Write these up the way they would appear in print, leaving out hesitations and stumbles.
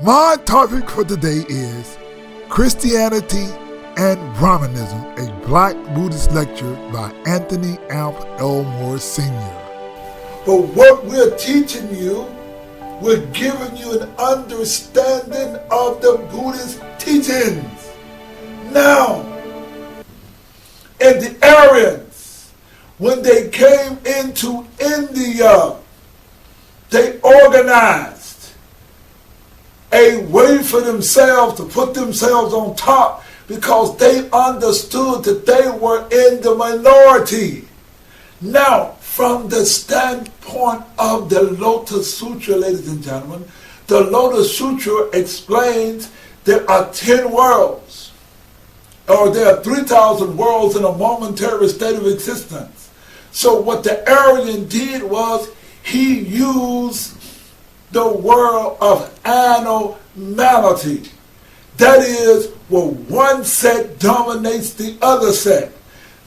My topic for today is Christianity and Brahmanism, a Black Buddhist lecture by Anthony Elmore Sr. But what we're teaching you, we're giving you an understanding of the Buddhist teachings. Now, in the Aryans, when they came into India, they organized a way for themselves to put themselves on top because they understood that they were in the minority. Now, from the standpoint of the Lotus Sutra, ladies and gentlemen, the Lotus Sutra explains there are 10 worlds, or there are 3,000 worlds in a momentary state of existence. So what the Aryan did was he used the world of anomality. That is, where one set dominates the other set.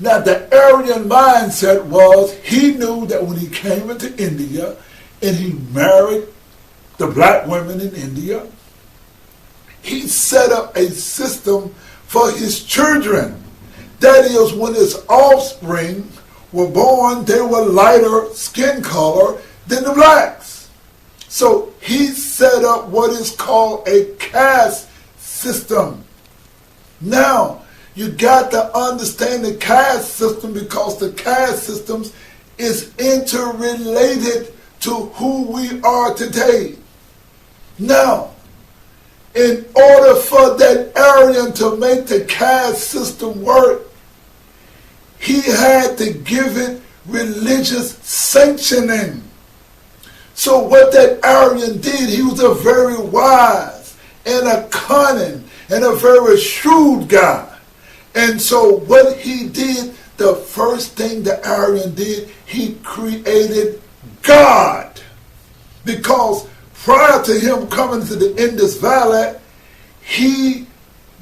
Now, the Aryan mindset was he knew that when he came into India and he married the black women in India, he set up a system for his children. That is, when his offspring were born, they were lighter skin color than the blacks. So he set up what is called a caste system. Now, you got to understand the caste system because the caste systems is interrelated to who we are today. Now, in order for that Aryan to make the caste system work, he had to give it religious sanctioning. So what that Aryan did, he was a very wise and a cunning and a very shrewd guy. And so what he did, the first thing the Aryan did, he created God. Because prior to him coming to the Indus Valley,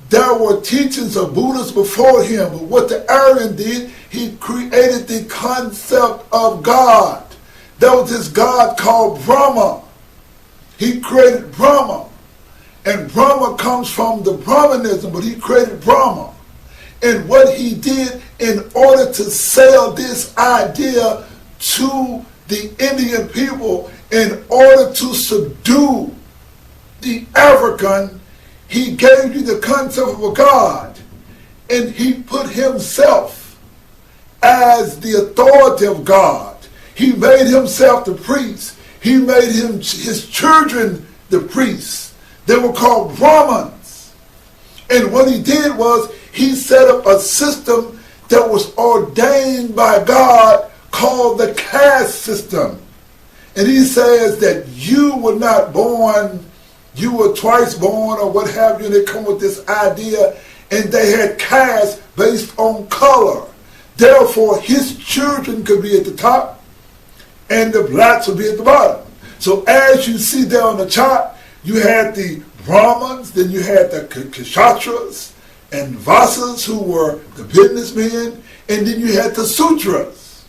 there were teachings of Buddhists before him. But what the Aryan did, he created the concept of God. There was this God called Brahma. He created Brahma. And Brahma comes from the Brahmanism, but he created Brahma. And what he did in order to sell this idea to the Indian people, in order to subdue the African, he gave you the concept of a God. And he put himself as the authority of God. He made himself the priest. He made his children the priests. They were called Brahmins. And what he did was he set up a system that was ordained by God called the caste system. And he says that you were not born, you were twice born or what have you. And they come with this idea, and they had caste based on color. Therefore, his children could be at the top and the blacks would be at the bottom. So as you see there on the chart, you had the Brahmins, then you had the Kshatras and Vasas, who were the businessmen, and then you had the Sutras.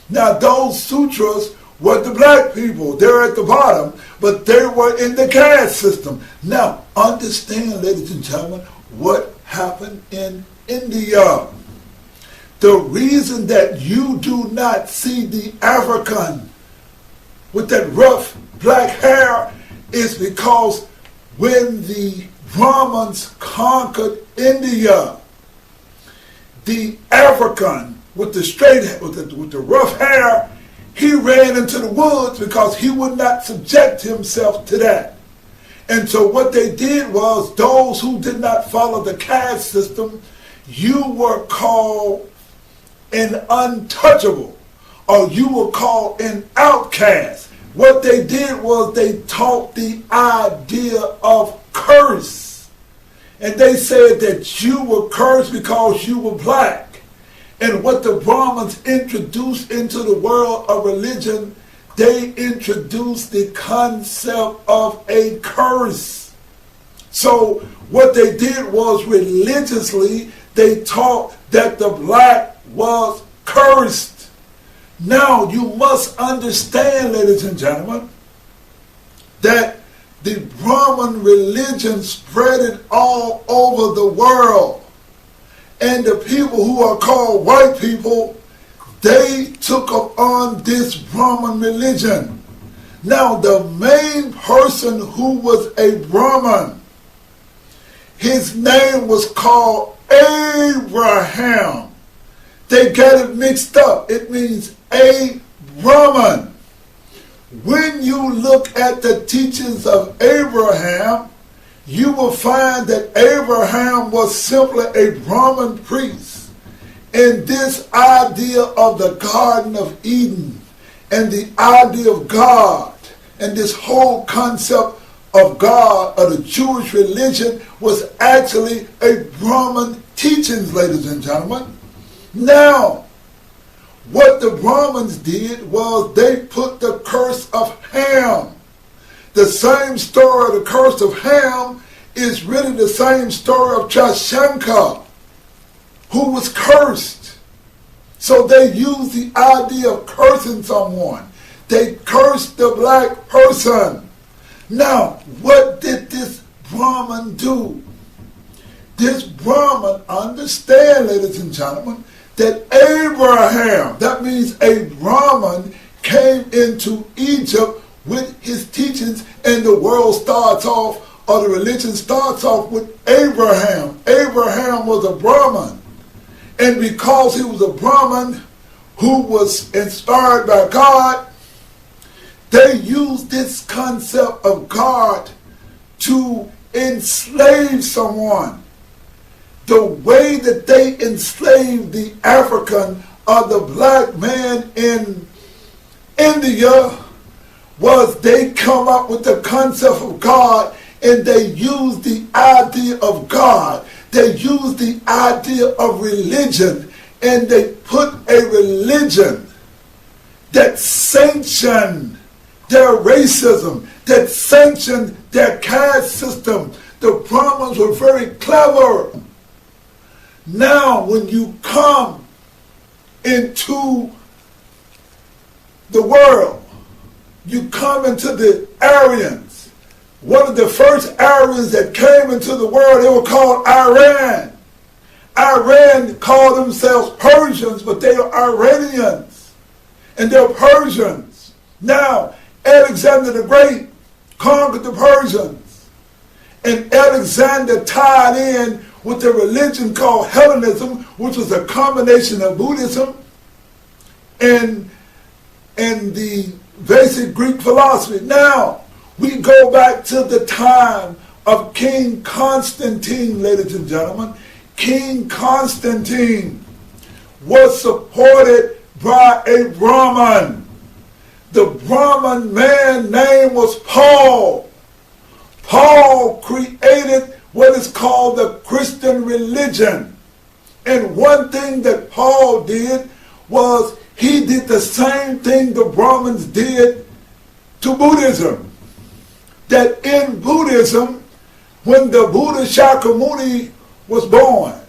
Now those Sutras were the black people. They're at the bottom, but they were in the caste system. Now understand, ladies and gentlemen, what happened in India. The reason that you do not see the African with that rough black hair is because when the Brahmins conquered India, the African with the straight with the rough hair, he ran into the woods because he would not subject himself to that. And so what they did was, those who did not follow the caste system, you were called an untouchable, or you were called an outcast. What they did was they taught the idea of curse. And they said that you were cursed because you were black. And what the Brahmins introduced into the world of religion, they introduced the concept of a curse. So what they did was, religiously, they taught that the black was cursed. Now you must understand, ladies and gentlemen, that the Brahman religion spread it all over the world. And the people who are called white people, they took up on this Brahman religion. Now, the main person who was a Brahman, his name was called Abraham. They got it mixed up. It means a Brahman. When you look at the teachings of Abraham, you will find that Abraham was simply a Brahman priest. And this idea of the Garden of Eden and the idea of God and this whole concept of God, of the Jewish religion, was actually a Brahman teachings, ladies and gentlemen. Now, what the Brahmins did was they put the curse of Ham. The same story of the curse of Ham is really the same story of Shashanka, who was cursed. So they used the idea of cursing someone. They cursed the black person. Now, what did this Brahman do? This Brahman, understand, ladies and gentlemen, that Abraham, that means a Brahman, came into Egypt with his teachings, and the world starts off, or the religion starts off with Abraham. Abraham was a Brahman. And because he was a Brahman who was inspired by God, they used this concept of God to enslave someone. The way that they enslaved the African or the black man in India was they come up with the concept of God, and they used the idea of God. They used the idea of religion, and they put a religion that sanctioned their racism, that sanctioned their caste system. The Brahmins were very clever. Now, when you come into the world, you come into the Aryans. One of the first Aryans that came into the world, they were called Iran. Iran called themselves Persians, but they are Iranians. And they're Persians. Now, Alexander the Great conquered the Persians. And Alexander tied in with a religion called Hellenism, which was a combination of Buddhism and the basic Greek philosophy. Now, we go back to the time of King Constantine, ladies and gentlemen. King Constantine was supported by a Brahman. The Brahman man's name was Paul. Paul created what is called the Christian religion. And one thing that Paul did was he did the same thing the Brahmins did to Buddhism. That in Buddhism, when the Buddha Shakyamuni was born,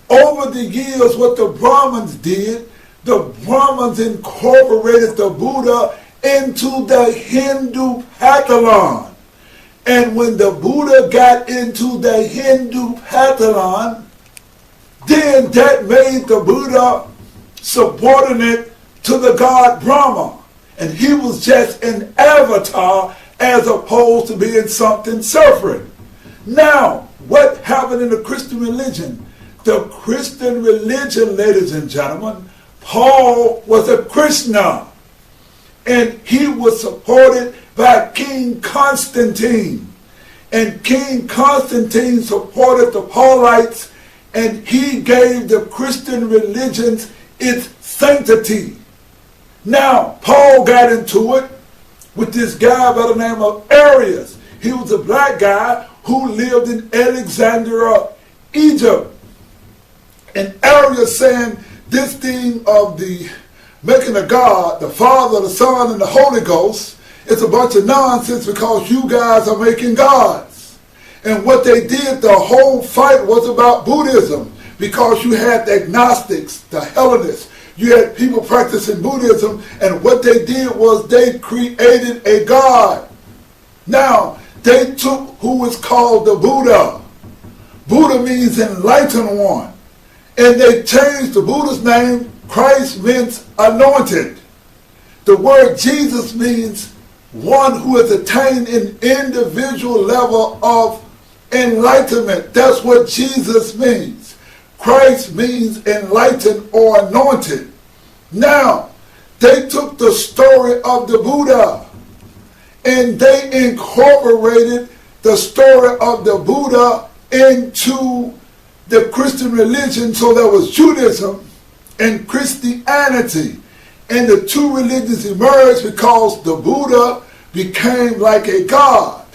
over the years what the Brahmins did, the Brahmins incorporated the Buddha into the Hindu pantheon. And when the Buddha got into the Hindu pantheon, then that made the Buddha subordinate to the god Brahma. And he was just an avatar as opposed to being something separate. Now, what happened in the Christian religion? The Christian religion, ladies and gentlemen, Paul was a Krishna. And he was supported by King Constantine. And King Constantine supported the Paulites, and he gave the Christian religions its sanctity. Now, Paul got into it with this guy by the name of Arius. He was a black guy who lived in Alexandria, Egypt. And Arius saying this thing of the making a God, the Father, the Son, and the Holy Ghost, it's a bunch of nonsense because you guys are making gods. And what they did, the whole fight was about Buddhism, because you had the agnostics, the Hellenists, you had people practicing Buddhism, and what they did was they created a God. Now, They took who is called the Buddha. Buddha means enlightened one. And they changed the Buddha's name. Christ means anointed. The word Jesus means one who has attained an individual level of enlightenment. That's what Jesus means. Christ means enlightened or anointed. Now, they took the story of the Buddha and they incorporated the story of the Buddha into the Christian religion. So there was Judaism and Christianity. And the two religions emerged because the Buddha became like a god.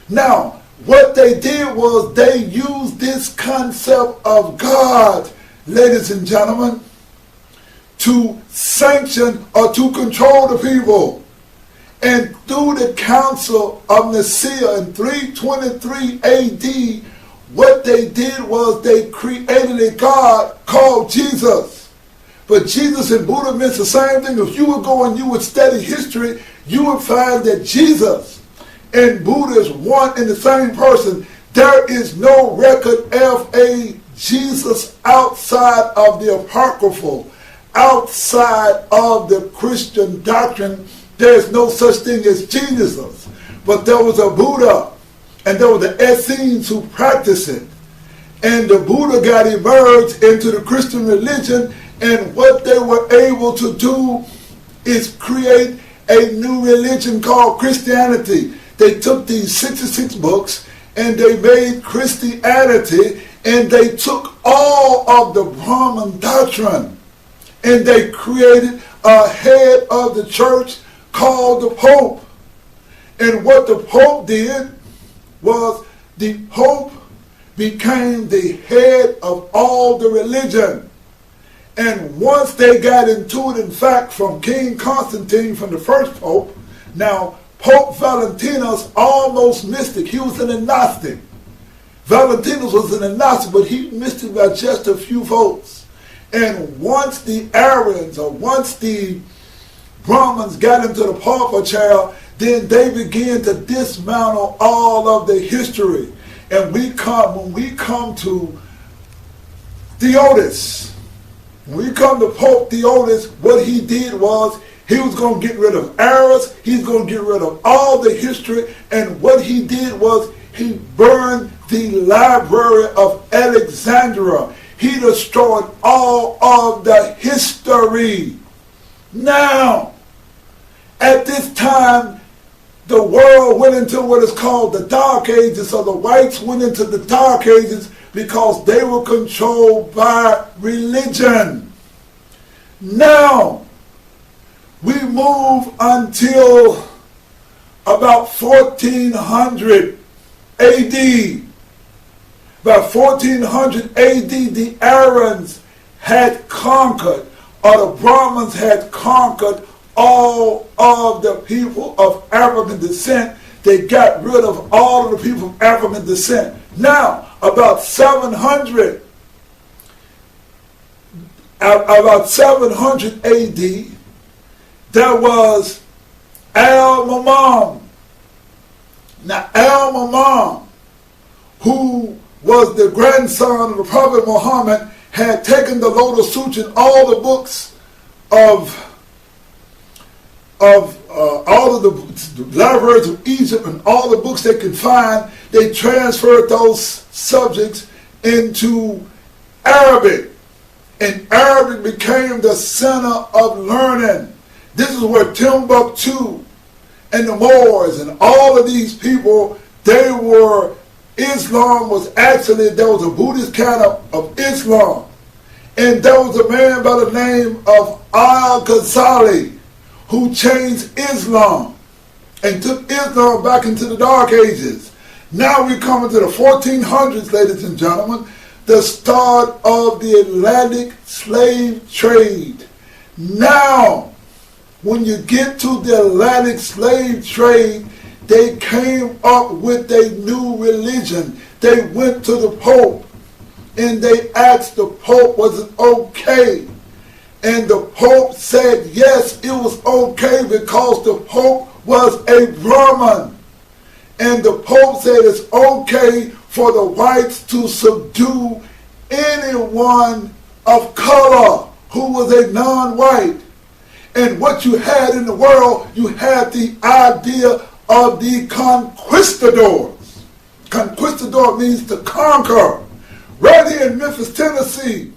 Now, what they did was they used this concept of God, ladies and gentlemen, to sanction or to control the people. And through the Council of Nicaea in 323 AD, what they did was they created a God called Jesus. But Jesus and Buddha meant the same thing. If you would go and you would study history, you would find that Jesus and Buddha is one and the same person. There is no record of a Jesus outside of the apocryphal, outside of the Christian doctrine. There is no such thing as Jesus. But there was a Buddha, and there were the Essenes who practiced it. And the Buddha got emerged into the Christian religion, and what they were able to do is create a new religion called Christianity. They took these 66 books and they made Christianity, and they took all of the Brahman doctrine and they created a head of the church called the Pope. And what the Pope did was the Pope became the head of all the religion. And once they got into it, in fact, from King Constantine, from the first Pope, now Pope Valentinus almost missed it. He was an agnostic. Valentinus was an agnostic, but he missed it by just a few votes. And once the Arians, or once the Brahmins got into the pulpit chair, then they began to dismantle all of the history. And when we come to Theodotus, when we come to Pope Theodotus, what he did was he was going to get rid of errors. He's going to get rid of all the history. And what he did was he burned the Library of Alexandria. He destroyed all of the history. Now, at this time, the world went into what is called the Dark Ages. So the whites went into the Dark Ages because they were controlled by religion. Now, we move until about 1400 AD. By 1400 AD, the Aryans had conquered, or the Brahmins had conquered all of the people of African descent. They got rid of all of the people of African descent. Now, about 700 AD, there was Al-Mamam. Now, Al-Mamam, who was the grandson of the Prophet Muhammad, had taken the Lotus Sutra and all the books of all of the libraries of Egypt and all the books they could find. They transferred those subjects into Arabic, and Arabic became the center of learning. This is where Timbuktu and the Moors and all of these people, they were, Islam was actually, there was a Buddhist kind of Islam. And there was a man by the name of Al-Ghazali who changed Islam and took Islam back into the Dark Ages. Now we come into the 1400s, ladies and gentlemen, the start of the Atlantic slave trade. Now, when you get to the Atlantic slave trade, they came up with a new religion. They went to the Pope and they asked the Pope, was it okay? And the Pope said yes, it was okay, because the Pope was a Brahmin. And the Pope said it's okay for the whites to subdue anyone of color who was a non-white. And what you had in the world, you had the idea of the conquistadors. Conquistador means to conquer. Right here in Memphis, Tennessee,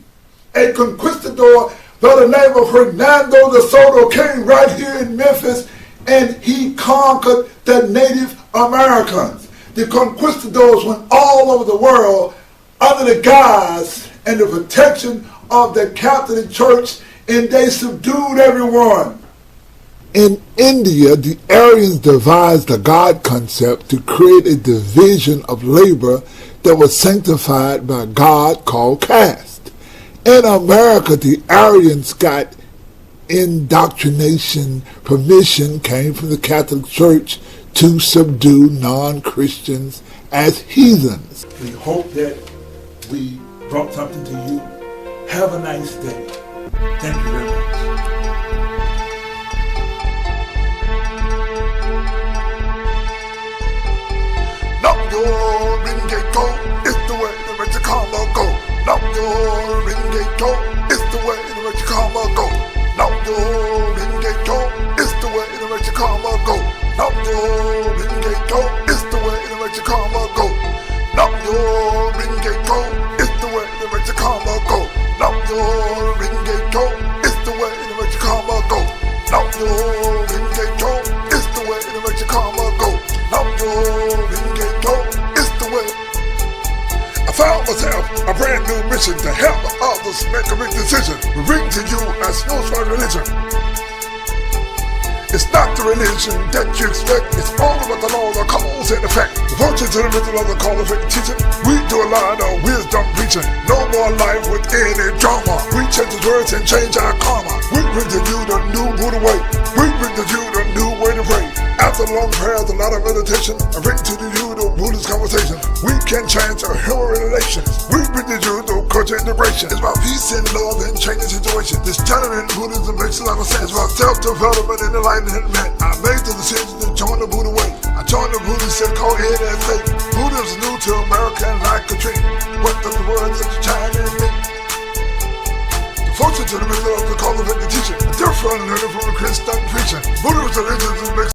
a conquistador by the name of Hernando de Soto came right here in Memphis, and he conquered the Native Americans. The conquistadors went all over the world under the guise and the protection of the Catholic Church, and they subdued everyone. In India, the Aryans devised the God concept to create a division of labor that was sanctified by God called caste. In America, the Aryans got indoctrination permission came from the Catholic Church to subdue non-Christians as heathens. We hope that we brought something to you. Have a nice day. Thank you very much. Knock your ringate go, it's the way to make your karma go. Knock your ringate go, it's the way to make your karma go. Knock your ringate go, it's the way to make your karma go. Knock your ringate go, it's the way to make your karma go. Knock your ringate go, it's the way to make your karma go. Knock your ringate go, it's the way to make your karma go. Knock your ringate go, it's the way to make your karma go. Knock your ringate go, it's the way. I found myself a brand new mission to help others make a big decision. We bring to you a spiritual religion. It's not the religion that you expect. It's all about the law, the cause and effect. Devotion to the middle of the call of teaching. We do a lot of wisdom preaching. No more life with any drama. We change the words and change our karma. We bring to you the new Buddha way. We bring to you the new way to pray. After long prayers, a lot of meditation, I bring to you the Buddhist conversation. We can change our human relations. We bring to you the culture integration. It's about peace and love and changing situations. This channel in Buddhism makes a lot of sense. It's about self-development and enlightenment. I made the decision to join the Buddha way. I joined the Buddhist set called Head and Faith. Buddhism is new to America and like a dream. What does the words of the China mean? Devotion to the middle of the call of teaching. Different learning from the Christian preaching. Buddhism religion makes